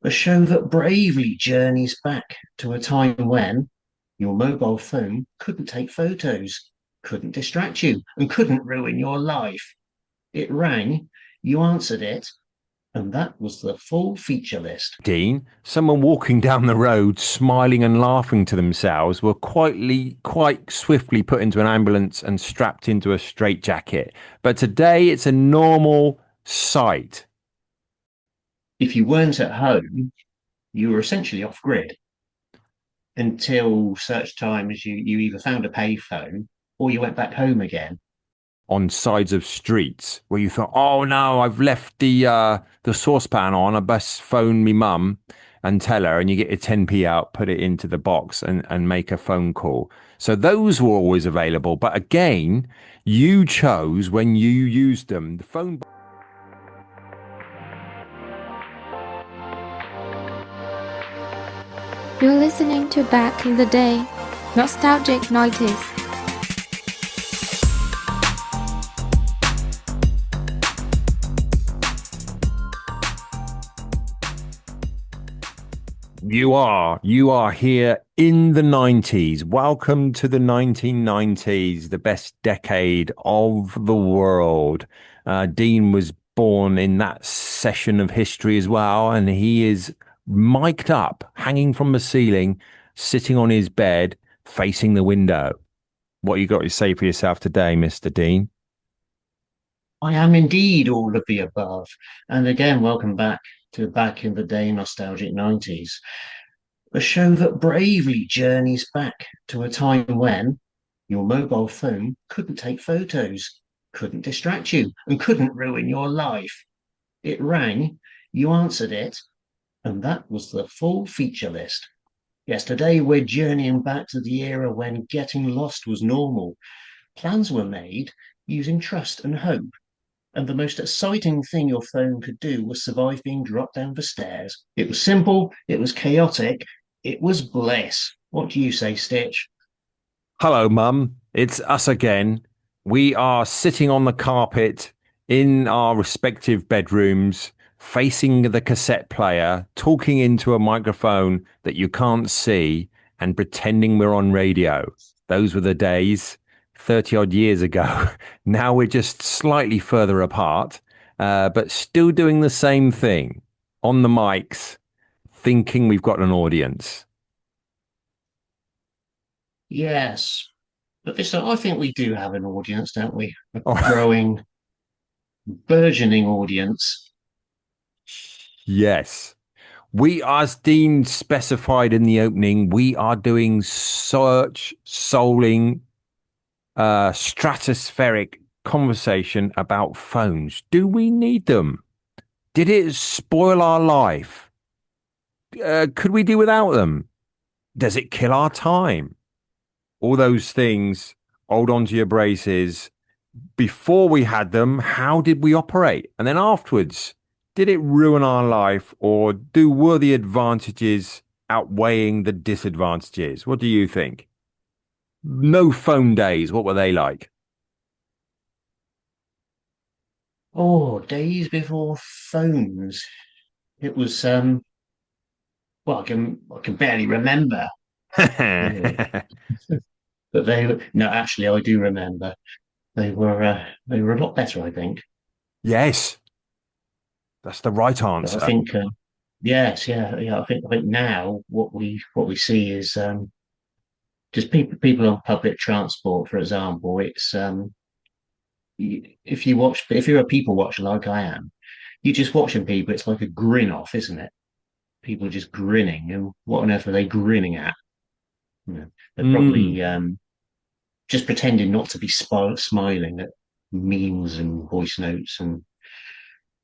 A show that bravely journeys back to a time when your mobile phone couldn't take photos, couldn't distract you, and couldn't ruin your life. It rang, you answered it, and that was the full feature list. Dean, someone walking down the road, smiling and laughing to themselves, were quite swiftly put into an ambulance and strapped into a straitjacket. But today it's a normal sight. If you weren't at home, you were essentially off grid until such time as you either found a payphone or you went back home again. On sides of streets where you thought, "Oh no, I've left the saucepan on. I best phone me mum and tell her." And you get your 10p out, put it into the box, and make a phone call. So those were always available. But again, you chose when you used them. The phone. You're listening to Back in the Day, Nostalgic 90s. You are here in the 90s. Welcome to the 1990s, the best decade of the world. Dean was born in that session of history as well, and he is mic'd up, hanging from the ceiling, sitting on his bed, facing the window. What you got to say for yourself today, Mr. Dean? I am indeed all of the above. And again, welcome back to Back in the Day Nostalgic 90s, a show that bravely journeys back to a time when your mobile phone couldn't take photos, couldn't distract you, and couldn't ruin your life. It rang, you answered it, and that was the full feature list. Yes, today we're journeying back to the era when getting lost was normal. Plans were made using trust and hope, and the most exciting thing your phone could do was survive being dropped down the stairs. It was simple, it was chaotic, it was bliss. What do you say, Stitch? Hello, Mum. It's us again. We are sitting on the carpet in our respective bedrooms, facing the cassette player, talking into a microphone that you can't see, and pretending we're on radio. Those were the days 30 odd years ago. Now we're just slightly further apart, but still doing the same thing on the mics, thinking we've got an audience. Yes, but this I think we do have an audience, don't we? A growing, burgeoning audience. Yes. We, as Dean specified in the opening, we are doing search, souling, stratospheric conversation about phones. Do we need them? Did it spoil our life? Could we do without them? Does it kill our time? All those things. Hold on to your braces. Before we had them, how did we operate? And then afterwards, did it ruin our life, or were the advantages outweighing the disadvantages? What do you think? No phone days, what were they like? Oh, days before phones. It was well, I can barely remember really, but no, actually, I do remember. They were a lot better, I think. Yes, that's the right But I answer. think yes, yeah, yeah. I think now what we see is just people on public transport, for example. It's if you're a people watcher like I am, you just watching people. It's like a grin off, isn't it? People are just grinning, and what on earth are they grinning at? You know, they're Mm, probably just pretending not to be smiling at memes and voice notes and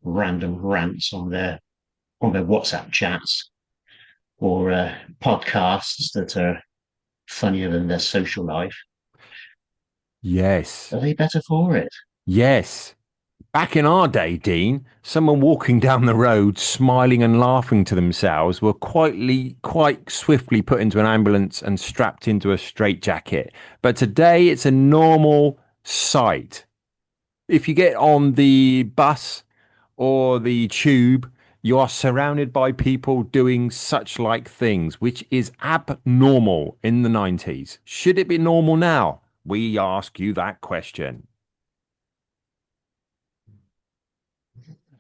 random rants on their WhatsApp chats or podcasts that are funnier than their social life. yes, Are they better for it? yes. Back in our day, Dean, someone walking down the road, smiling and laughing to themselves, were quite swiftly put into an ambulance and strapped into a straitjacket. But today, it's a normal sight. If you get on the bus or the tube, You are surrounded by people doing such like things, which is abnormal in the 90s. Should it be normal now? We ask you that question.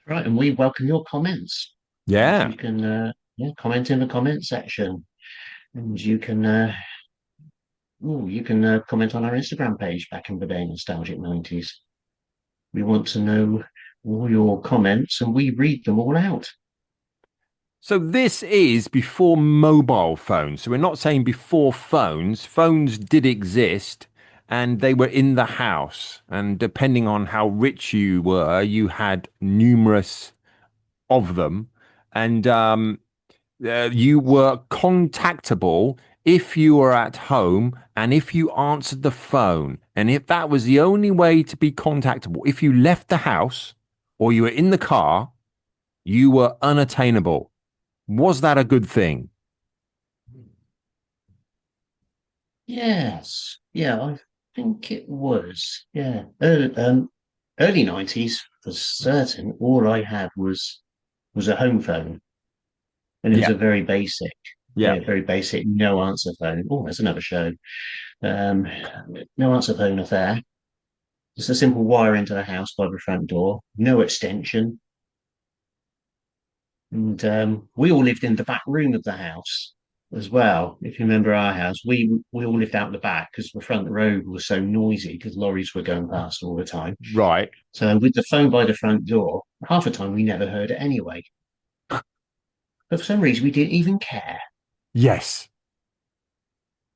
Right, and we welcome your comments. And Yeah. you can yeah, comment in the comment section, and you can comment on our Instagram page back in the day, Nostalgic 90s. We want to know all your comments, and we read them all out. So this is before mobile phones. So we're not saying before phones. Phones did exist and they were in the house. And depending on how rich you were, you had numerous of them. And you were contactable if you were at home and if you answered the phone. And if that was the only way to be contactable, if you left the house or you were in the car, you were unattainable. Was that a good thing? Yes, yeah, I think it was. Yeah, early 90s for certain. All I had was a home phone, and it was Yeah. a very basic, Yeah. yeah, very basic no answer phone. Oh, that's another show. Um, no answer phone affair. Just a simple wire into the house by the front door, no extension. And we all lived in the back room of the house as well. If you remember our house, we all lived out the back because the front road was so noisy because lorries were going past all the time. Right. So with the phone by the front door, half the time we never heard it anyway. But for some reason we didn't even care. Yes.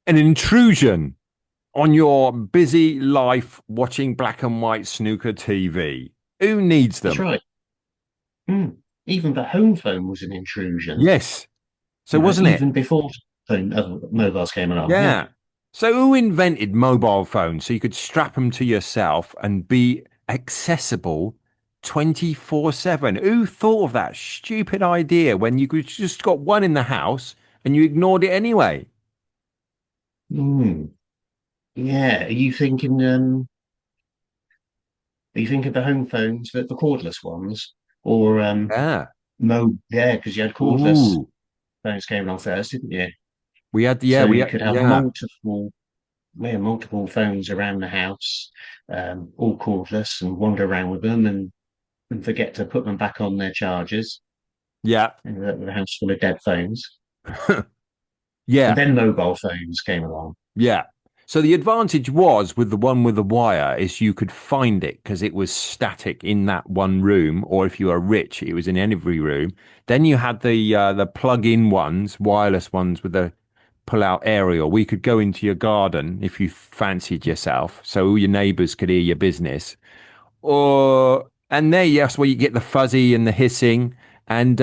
An intrusion on your busy life watching black and white snooker TV. Who needs That's them? right. Hmm. Even the home phone was an intrusion. Yes. So You know, wasn't it? even before mobiles came along. Yeah. Yeah. So who invented mobile phones so you could strap them to yourself and be accessible 24/7? Who thought of that stupid idea when you could just got one in the house and you ignored it anyway? Hmm. Yeah. Are you thinking of the home phones, the cordless ones, or Yeah. Yeah, because you had cordless Ooh. phones came along first, didn't you? We had So yeah, we you had could have yeah. multiple phones around the house, all cordless, and wander around with them, and forget to put them back on their chargers, Yeah. and the house full of dead phones. And Yeah. then mobile phones came along. Yeah. So the advantage was with the one with the wire is you could find it because it was static in that one room, or if you were rich, it was in every room. Then you had the plug-in ones, wireless ones with the pull-out aerial. We could go into your garden if you fancied yourself, so all your neighbours could hear your business. Or and there, yes, where you get the fuzzy and the hissing, and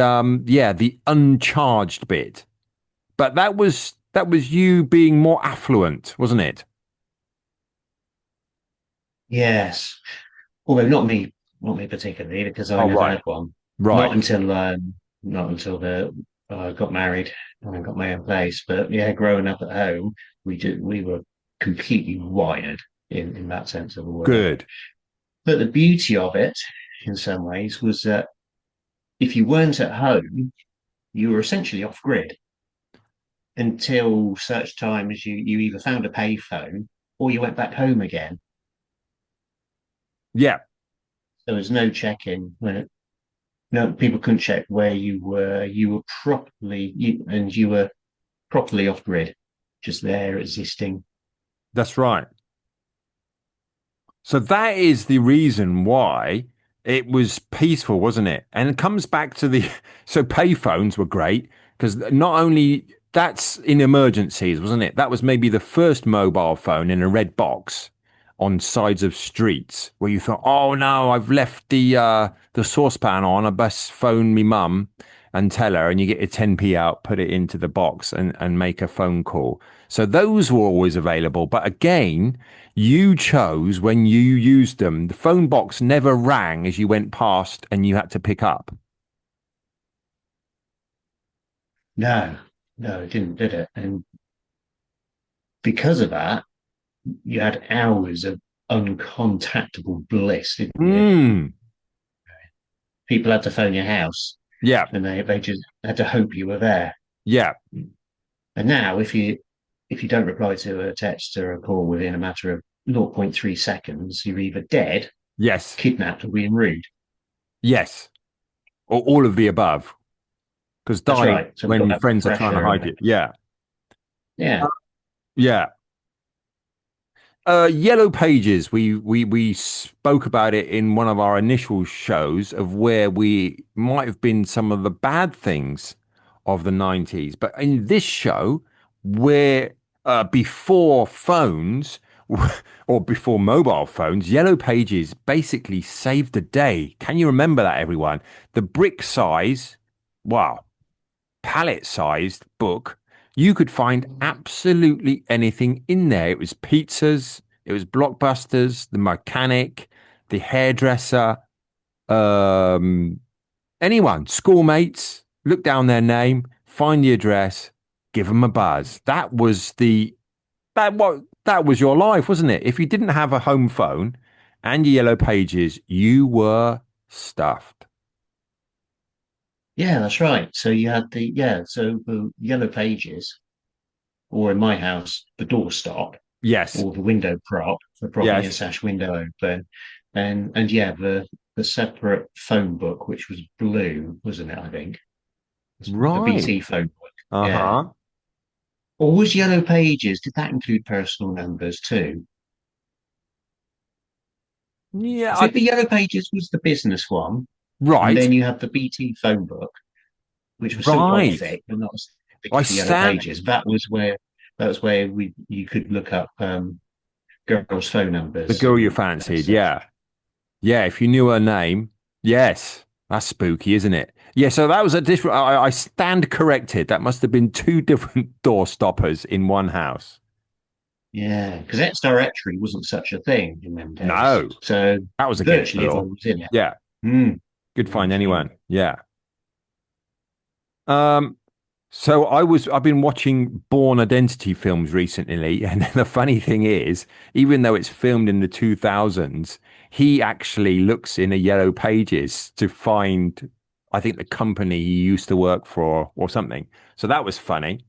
yeah, the uncharged bit. But that was you being more affluent, wasn't it? Yes, although not me particularly, because I Oh, never right. had one. Not Right. until not until the got married and I got my own place. But yeah, growing up at home, we were completely wired in that sense of the word. Good. But the beauty of it, in some ways, was that if you weren't at home, you were essentially off grid until such time as you either found a payphone or you went back home again. Yeah, There was no check-in when no people couldn't check where you were. You were properly off grid, just there existing. that's right. So that is the reason why it was peaceful, wasn't it? And it comes back to the so payphones were great because not only that's in emergencies, wasn't it? That was maybe the first mobile phone in a red box on sides of streets where you thought, oh no, I've left the saucepan on. I best phone me mum and tell her, and you get your 10p out, put it into the box, and make a phone call. So those were always available. But again, you chose when you used them. The phone box never rang as you went past and you had to pick up. No, no, it didn't, did it? And because of that, you had hours of uncontactable bliss, didn't you? Mm, People had to phone your house. Yeah. and they just had to hope you were there. Yeah. And now, if you don't reply to a text or a call within a matter of zero point 0.3 seconds, you're either dead, Yes. kidnapped, or being rude. Yes. Or all of the above. Because That's dying right. So we've got when that friends are trying to pressure, hide and you. Yeah. yeah, Yeah. Yellow Pages. We spoke about it in one of our initial shows of where we might have been some of the bad things of the 90s. But in this show, where before phones or before mobile phones, Yellow Pages basically saved the day. Can you remember that, everyone? The brick size, wow, pallet sized book, you could find absolutely anything in there. It was pizzas, it was blockbusters, the mechanic, the hairdresser, um, anyone, schoolmates, look down their name, find the address, give them a buzz. That was your life, wasn't it? If you didn't have a home phone and your Yellow Pages, you were stuffed. yeah, that's right. So you had so the yellow pages, or in my house, the doorstop Yes, or the window prop for propping a yes, sash window open, and yeah, the separate phone book, which was blue, wasn't it? I think the right. BT phone book. Yeah. Uh-huh. Or was yellow pages? Did that include personal numbers too? Yeah, I think the yellow pages was the business one, and right, then you have the BT phone book, which was still quite right. thick, but not as thick I as the yellow stand pages. That was where we you could look up girls' phone the numbers girl you and fancied. such. Yeah. Yeah. If you knew her name, yes. That's spooky, isn't it? Yeah. So that was a different. I stand corrected. That must have been two different door stoppers in one house. Yeah, because X directory wasn't such a thing in them days, No, so that was against the virtually law. everyone was in it. Yeah. Mm. Could Yeah, find so anyone. Yeah. Um, I've been watching Born Identity films recently, and the funny thing is, even though it's filmed in the 2000s, he actually looks in a Yellow Pages to find, I think, the company he used to work for or something. So that was funny.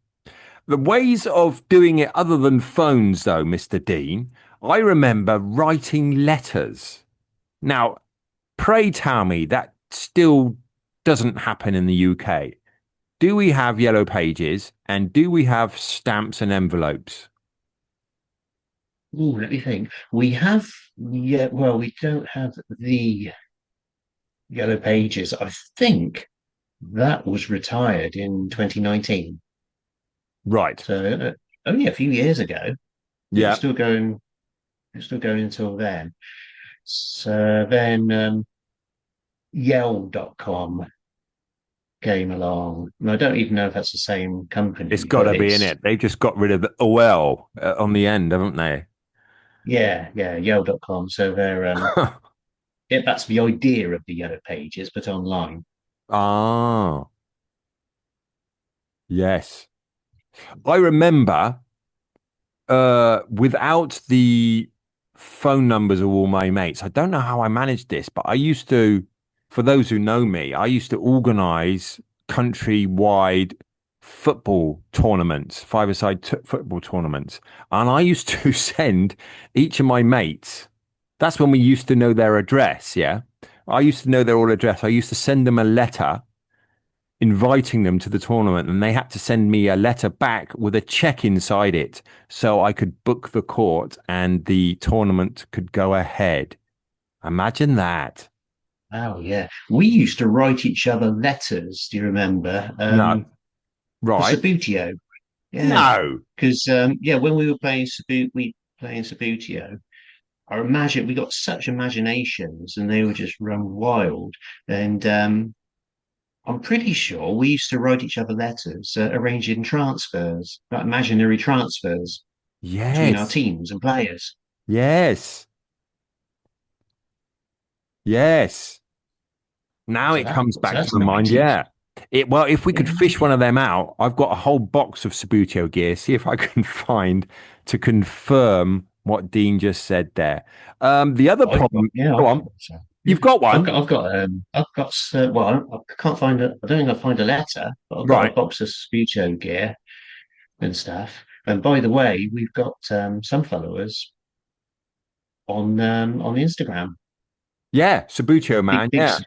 The ways of doing it other than phones, though, Mr. Dean, I remember writing letters. Now, pray tell me that still doesn't happen in the UK. Do we have Yellow Pages and do we have stamps and envelopes? ooh, let me think. We have, yeah, well, we don't have the yellow pages. I think that was retired in 2019, Right. so only a few years ago. It was Yeah. still going. It was still going until then. So then Yell.com came along, and I don't even know if that's the same It's company, got but to be in it's it. They just got rid of the OL on the end, haven't they? yeah, Yell.com. So that's the idea of the yellow pages, but online. Ah, yes. I remember without the phone numbers of all my mates, I don't know how I managed this, but I used to, for those who know me, I used to organize countrywide football tournaments, five-a-side football tournaments. And I used to send each of my mates, that's when we used to know their address. Yeah. I used to know their all address. I used to send them a letter inviting them to the tournament, and they had to send me a letter back with a check inside it so I could book the court and the tournament could go ahead. Imagine that. Oh yeah, we used to write each other letters. Do you remember? No, For right? Sabutio, yeah, No. because yeah, when we were playing Sabutio. I imagine we got such imaginations, and they would just run wild. And I'm pretty sure we used to write each other letters, arranging transfers, like imaginary transfers between our Yes. teams and players. Yes. Yes. Now So it comes back to that's my mind. 90s. Yeah. Well, if we could Yeah, fish one of them out, I've got a whole box of Sabutio gear. See if I can find to confirm what Dean just said there. The other I've got problem, yeah, go I've on. got so. You've got one, Well, I can't find a. I don't think I'll find a letter, but I've got a right? box of Sputo gear and stuff. And by the way, we've got some followers on Instagram. Yeah, Sabutio man. Yeah,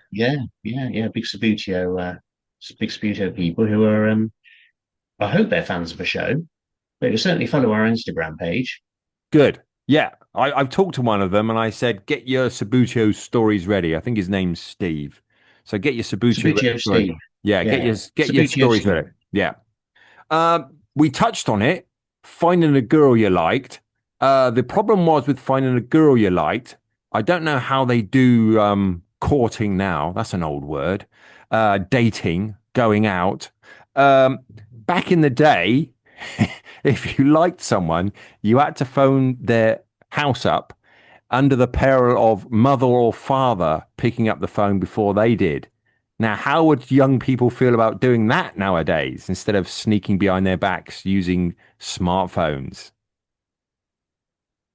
Big big Sputo people who are. I hope they're fans of the show. They will certainly follow our Instagram page. good. Yeah, I've talked to one of them and I said, get your Sabutio stories ready. I think his name's Steve. So get your Sabutio Sabutio stories. Steve, Yeah, yeah, get your Sabutio stories Steve. ready. Yeah. We touched on it, finding a girl you liked. The problem was with finding a girl you liked. I don't know how they do courting now. That's an old word. Dating, going out. Back in the day, if you liked someone, you had to phone their house up under the peril of mother or father picking up the phone before they did. Now, how would young people feel about doing that nowadays instead of sneaking behind their backs using smartphones?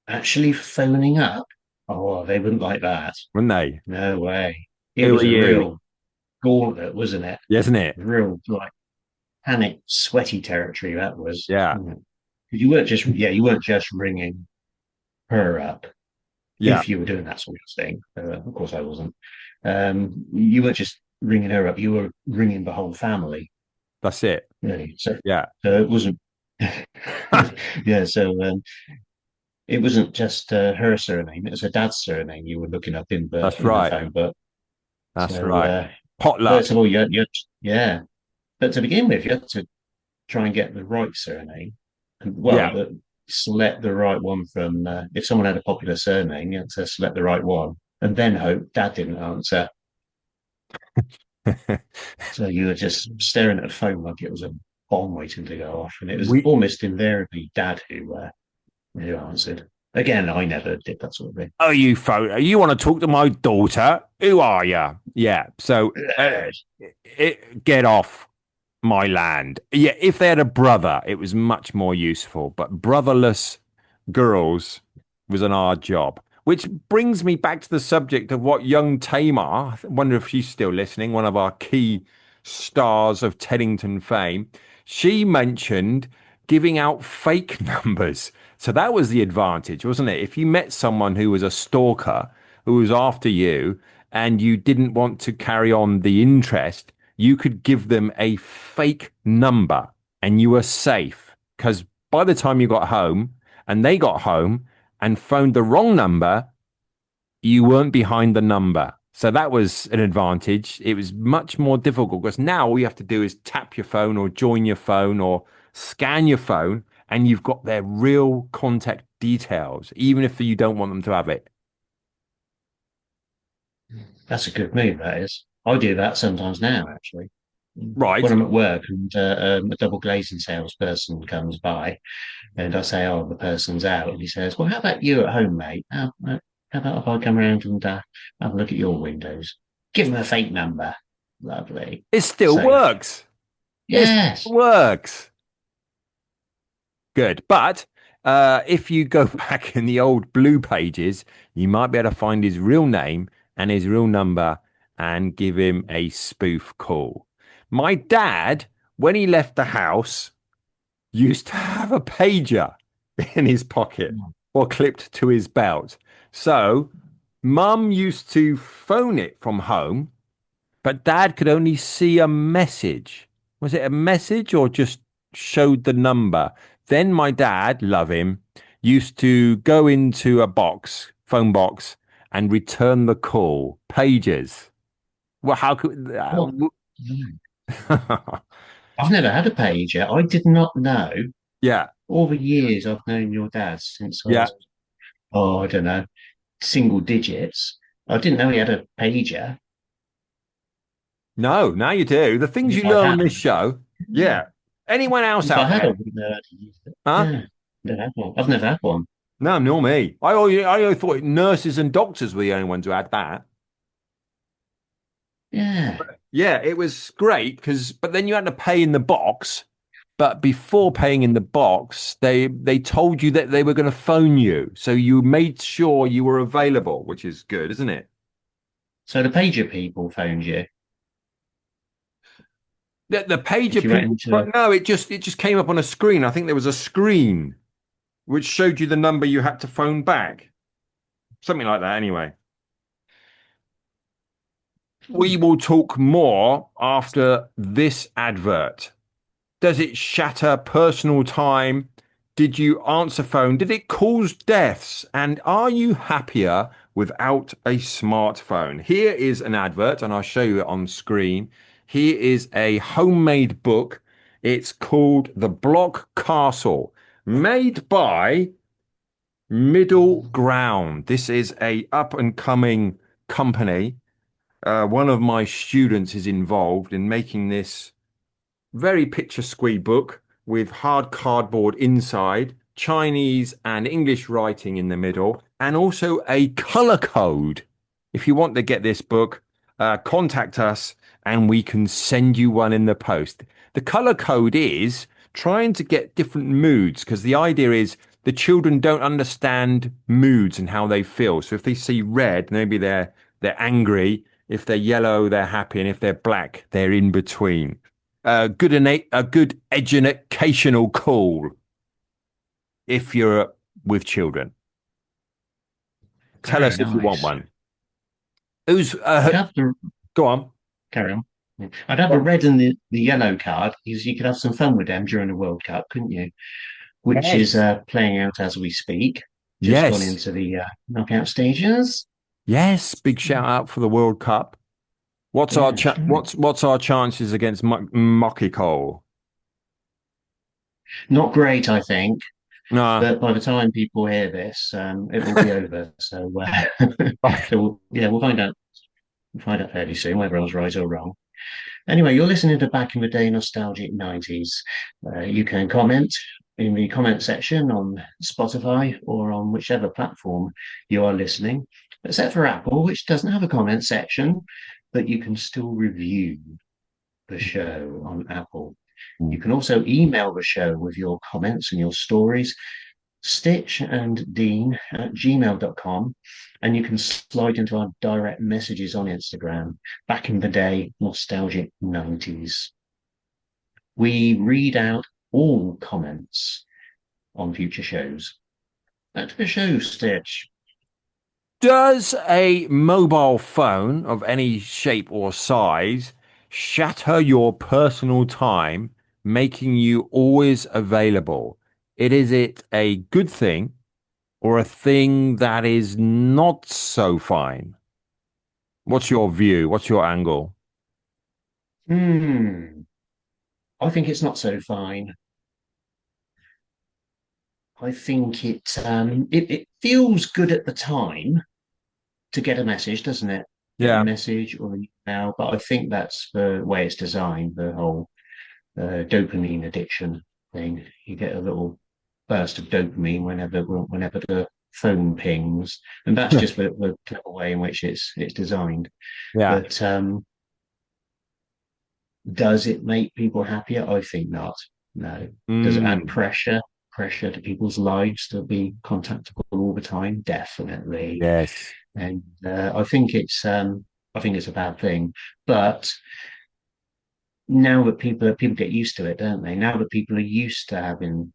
Actually phoning up. Oh, they wouldn't like that. Wouldn't they? No way. It Who are was a you? real gauntlet, wasn't it? Isn't it? Real like panic, sweaty territory that was. Yeah. Mm. You weren't just ringing her up Yeah. if you were doing that sort of thing. Of course, I wasn't. You weren't just ringing her up; you were ringing the whole family. That's it. Really. Yeah. So it wasn't. Yeah. It wasn't just her surname; it was her dad's surname you were looking up That's in the right. phone book. That's So right. first Potluck. of all, yeah. But to begin with, you had to try and get the right surname. And, well, Yeah. select the right one from. If someone had a popular surname, you had to select the right one, and then hope Dad didn't answer. So you were just staring at the phone like it was a bomb waiting to go off, and it was we almost invariably Dad who answered. Again, I never did that sort of thing. Are you photo? You want to talk to my daughter? Who are you? Yeah. So get off my land. Yeah. If they had a brother, it was much more useful. But brotherless girls was an hard job. Which brings me back to the subject of what young Tamar, I wonder if she's still listening, one of our key stars of Teddington fame. She mentioned giving out fake numbers. So that was the advantage, wasn't it? If you met someone who was a stalker, who was after you, and you didn't want to carry on the interest, you could give them a fake number and you were safe. Because by the time you got home and they got home and phoned the wrong number, you weren't behind the number. So that was an advantage. It was much more difficult because now all you have to do is tap your phone or join your phone or scan your phone and you've got their real contact details, even if you don't want them to have it. That's a good move, that is. I do that sometimes now, actually. When Right. I'm at work and a double glazing salesperson comes by, and I say, "Oh, the person's out," and he says, "Well, how about you at home, mate? How about if I come around and have a look at your windows? Give them a fake number." Lovely, It still safe. works. It Yes. works. Good. But if you go back in the old blue pages, you might be able to find his real name and his real number and give him a spoof call. My dad, when he left the house, used to have a pager in his pocket or clipped to his belt. So mum used to phone it from home, but dad could only see a message. Was it a message or just showed the number? Then my dad, love him, used to go into a box, phone box, and return the call. Pages. Well, how could What? I've never had a pager. I did not know. Yeah, All the years I've known your dad since I yeah. was, I don't know, single digits. I didn't know he had a pager. No, now you do. The things you If I learn on had, this show. Yeah. Anyone else if I out had, I there? wouldn't know how to use it. Huh? Yeah, never had one. I've never had one. No, nor me. I always thought nurses and doctors were the only ones who had that. Yeah. Yeah, it was great because, but then you had to pay in the box. But before paying in the box, they told you that they were going to phone you, so you made sure you were available, which is good, isn't it? So the pager people phoned you The if pager you went people, into. no, it just came up on a screen. I think there was a screen which showed you the number you had to phone back. Something like that, anyway. We will talk more after this advert. Does it shatter personal time? Did you answer phone? Did it cause deaths? And are you happier without a smartphone? Here is an advert, and I'll show you it on screen. Here is a homemade book. It's called The Block Castle, made by Middle Ground. This is a up and coming company. One of my students is involved in making this very picture squee book with hard cardboard inside, Chinese and English writing in the middle, and also a color code. If you want to get this book, contact us and we can send you one in the post. The color code is trying to get different moods because the idea is the children don't understand moods and how they feel. So if they see red, maybe they're angry. If they're yellow, they're happy, and if they're black, they're in between. A good educational call if you're with children. Tell Very us if you want nice. one. Who's I'd have the go on? carry on. Yeah. I'd have the red and the yellow card because you could have some fun with them during the World Cup, couldn't you? Which is Yes. playing out as we speak. Just gone Yes. into the knockout stages. Yes. Big shout out for the World Cup. What's our Yeah, sure. what's our chances against Mockicole? Not great, I think. No. But by the time people hear this, it will be over. So, yeah, we'll find out. We'll find out fairly soon whether I was right or wrong. Anyway, you're listening to Back in the Day Nostalgic 90s. You can comment in the comment section on Spotify or on whichever platform you are listening, except for Apple, which doesn't have a comment section, but you can still review the show on Apple. You can also email the show with your comments and your stories, Stitch and Dean at gmail.com. And you can slide into our direct messages on Instagram. Back in the day, nostalgic 90s. We read out all comments on future shows. Back to the show, Stitch. Does a mobile phone of any shape or size shatter your personal time, making you always available? Is it a good thing or a thing that is not so fine? What's your view? What's your angle? Hmm. I think it's not so fine. I think it feels good at the time to get a message, doesn't it? Get a Yeah. message or an email, but I think that's the way it's designed, the whole dopamine addiction thing. You get a little burst of dopamine whenever the phone pings, and that's just the clever way in which it's designed. Yeah. But does it make people happier? I think not. No. Does it add Mm, pressure to people's lives to be contactable all the time? Definitely. yes. And I think it's a bad thing. But now that people get used to it, don't they? Now that people are used to having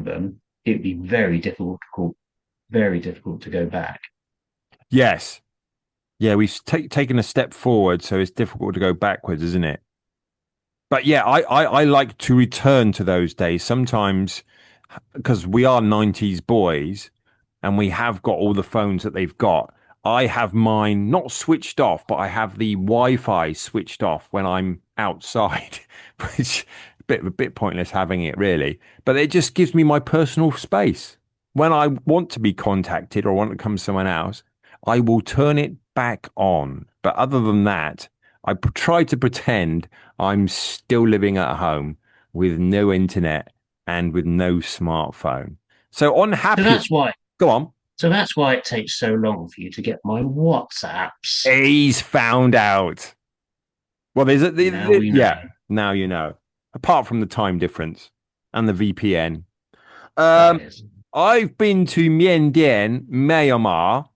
them, it'd be very difficult to go back. Yes. Yeah, we've taken a step forward, so it's difficult to go backwards, isn't it? But yeah, I like to return to those days sometimes because we are 90s boys and we have got all the phones that they've got. I have mine not switched off, but I have the Wi-Fi switched off when I'm outside, which a bit pointless having it really. But it just gives me my personal space. When I want to be contacted or want to come to someone else, I will turn it back on. But other than that, try to pretend I'm still living at home with no internet and with no smartphone. So So unhappy. that's why Go on. so that's why it takes so long for you to get my WhatsApps. He's found out. Well, there's Now we know. yeah. Now you know. Apart from the time difference and the VPN. That Um, is. I've been to Myanmar, Myanmar,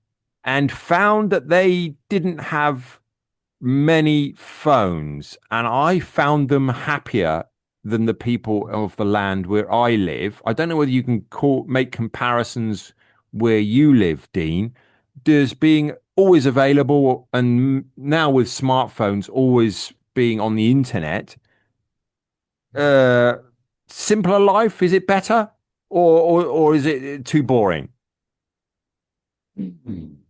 and found that they didn't have many phones, and I found them happier than the people of the land where I live. I don't know whether you can make comparisons where you live, Dean. Does being always available and now with smartphones always being on the internet, uh, simpler life, is it better or is it too boring? Hmm.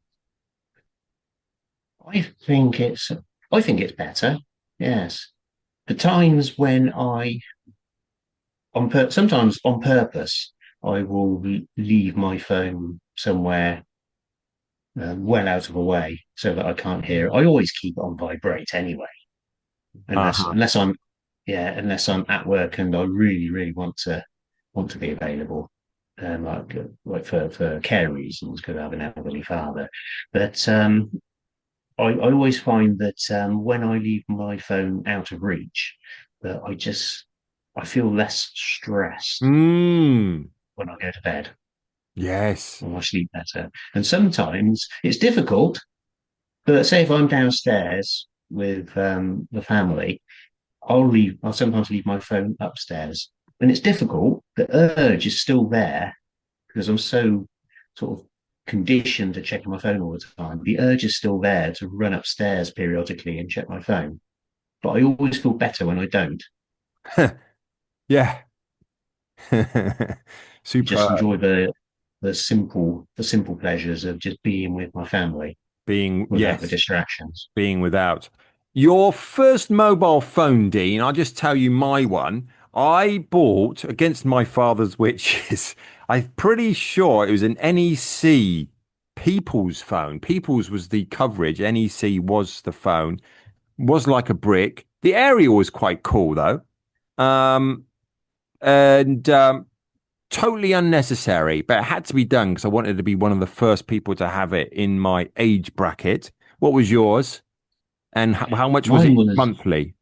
I think it's I think it's better. Yes. The times when sometimes on purpose, I will leave my phone somewhere well out of the way so that I can't hear it. I always keep it on vibrate anyway, Uh-huh. unless I'm at work and I really, really want to be available, like for care reasons, because I have an elderly father. But I always find that when I leave my phone out of reach, that I feel less stressed Mm, when I go to bed yes. and I sleep better. And sometimes it's difficult, but say if I'm downstairs with the family, I'll sometimes leave my phone upstairs. And it's difficult. The urge is still there because I'm so sort of conditioned to checking my phone all the time. The urge is still there to run upstairs periodically and check my phone. But I always feel better when I don't. Yeah. I just Super. enjoy the simple pleasures of just being with my family Being, without the yes, distractions. being without. Your first mobile phone, Dean, I'll just tell you my one. I bought against my father's wishes. I'm pretty sure it was an NEC People's phone. People's was the coverage. NEC was the phone. Was like a brick. The area was quite cool though. Um, and totally unnecessary, but it had to be done because I wanted to be one of the first people to have it in my age bracket. What was yours? And how much was Mine it was monthly?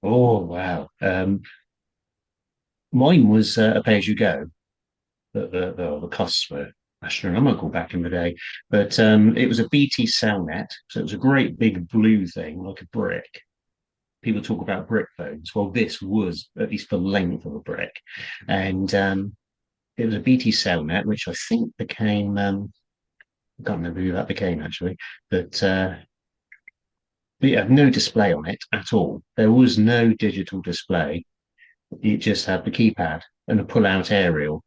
Oh wow. Mine was a pay as you go. The costs were astronomical back in the day, but it was a BT Cellnet, so it was a great big blue thing like a brick. People talk about brick phones. Well, this was at least the length of a brick, and it was a BT Cellnet, which I think became I can't remember who that became actually, but it had no display on it at all. There was no digital display. It just had the keypad and a pull-out aerial.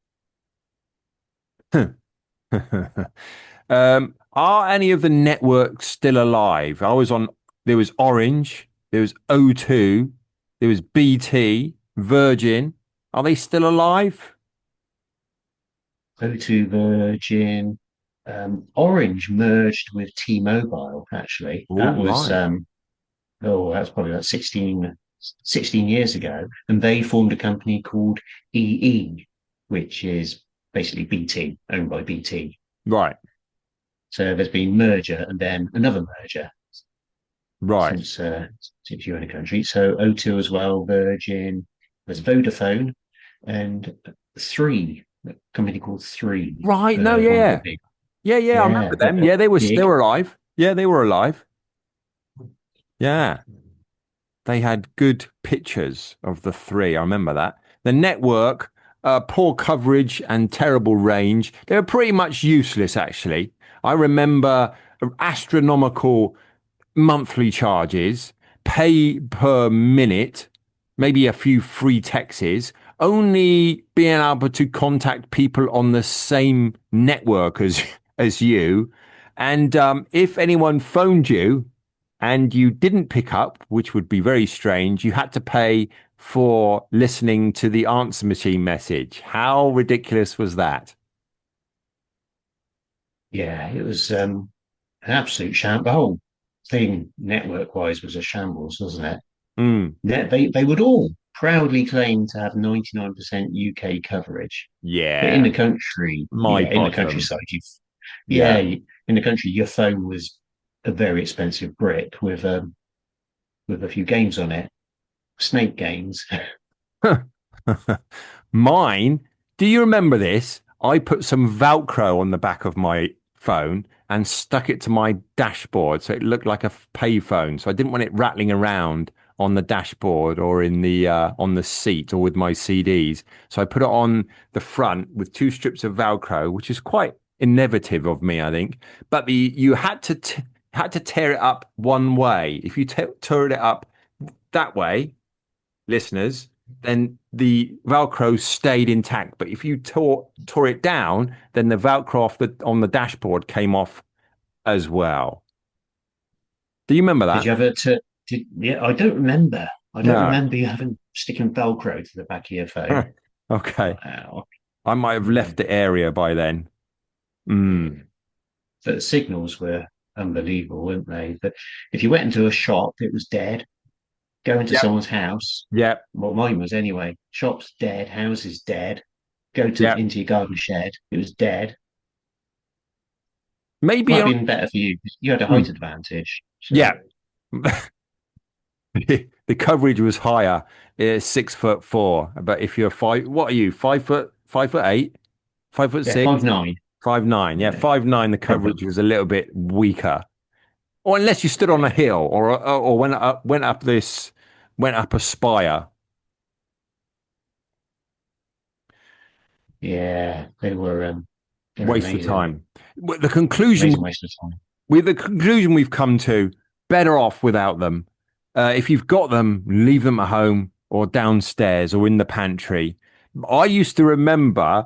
Are any of the networks still alive? There was Orange, there was O2, there was BT, Virgin. Are they still alive? O2 Virgin, Orange merged with T-Mobile. Actually, All right. that's probably about 16 years ago, and they formed a company called EE, which is basically BT, owned by BT. Right. So there's been merger and then another merger Right. since you own a country. So O2 as well, Virgin, there's Vodafone, and Three, a company called Three, Right. No, one of the yeah. big, Yeah, yeah, I yeah, remember them. Yeah, they big. were alive. Yeah, they were alive. Yeah. They had good pictures of the three. I remember that. The network, poor coverage and terrible range. They were pretty much useless, actually. I remember astronomical monthly charges, pay per minute, maybe a few free texts, only being able to contact people on the same network as you. And if anyone phoned you and you didn't pick up, which would be very strange, you had to pay for listening to the answer machine message. How ridiculous was that? Yeah, it was an absolute shambles. The whole thing, network-wise, was a shambles, wasn't it? Mm, They would all proudly claim to have 99% UK coverage, but in yeah, the country, my in the bottom. countryside, yeah, Yeah. in the country, your phone was a very expensive brick with a few games on it, snake games. Mine, do you remember this? I put some Velcro on the back of my phone and stuck it to my dashboard so it looked like a pay phone. So I didn't want it rattling around on the dashboard or in the on the seat or with my CDs. So I put it on the front with 2 strips of Velcro, which is quite innovative of me, I think. But you had to tear it up one way. If you tore it up that way, listeners, then the Velcro stayed intact. But if you tore it down, then the Velcro on the dashboard came off as well. Do you remember Did that? you ever yeah, I don't remember. I don't No. remember you having sticking Velcro to the back of your phone. Okay. Wow. I might have left the area by then. Mm. But the signals were unbelievable, weren't they? But if you went into a shop, it was dead. Go into Yep. someone's house, Yep. well, mine was anyway. Shop's dead, house is dead. Go Yep. into your garden shed, it was dead. Maybe. Might have been better for you because you had a height advantage. So Yeah. The coverage was higher. It's 6'4". But if you're what are you? 5'8", 5'6", 5'9". 5'9". Yeah, Yeah. 5'9". The coverage was a little bit weaker. Or unless you stood on a hill or went up a spire. Yeah, they were Waste of amazing. time. The conclusion Amazing waste of time. we've come to, better off without them. If you've got them, leave them at home or downstairs or in the pantry. I used to remember,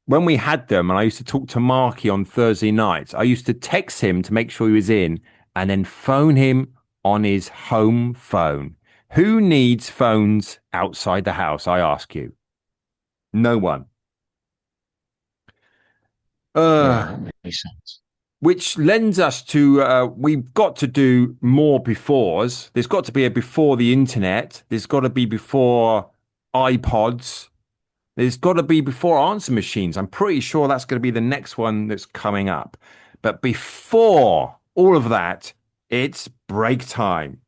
when we had them and I used to talk to Marky on Thursday nights, I used to text him to make sure he was in and then phone him on his home phone. Who needs phones outside the house, I ask you? No one. Yeah, that makes sense. Which lends us to we've got to do more befores. There's got to be a before the internet. There's got to be before iPods. There's got to be before answer machines. I'm pretty sure that's going to be the next one that's coming up. But before all of that, it's break time.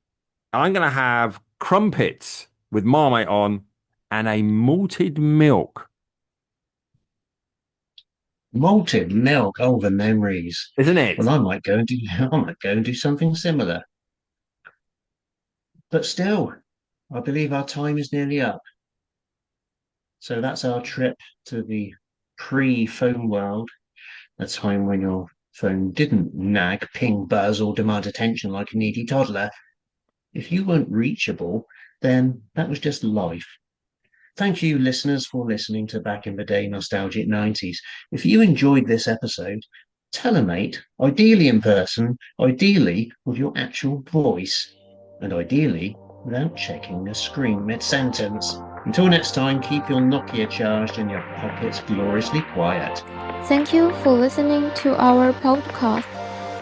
I'm going to have crumpets with Marmite on and a malted milk. Malted milk. Oh, the memories. Isn't it? Well, I might go and do something similar. But still, I believe our time is nearly up. So that's our trip to the pre-phone world, a time when your phone didn't nag, ping, buzz, or demand attention like a needy toddler. If you weren't reachable, then that was just life. Thank you, listeners, for listening to Back in the Day Nostalgic 90s. If you enjoyed this episode, tell a mate, ideally in person, ideally with your actual voice, and ideally without checking the screen mid-sentence. Until next time, keep your Nokia charged and your pockets gloriously quiet. Thank you for listening to our podcast.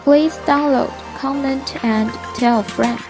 Please download, comment, and tell a friend.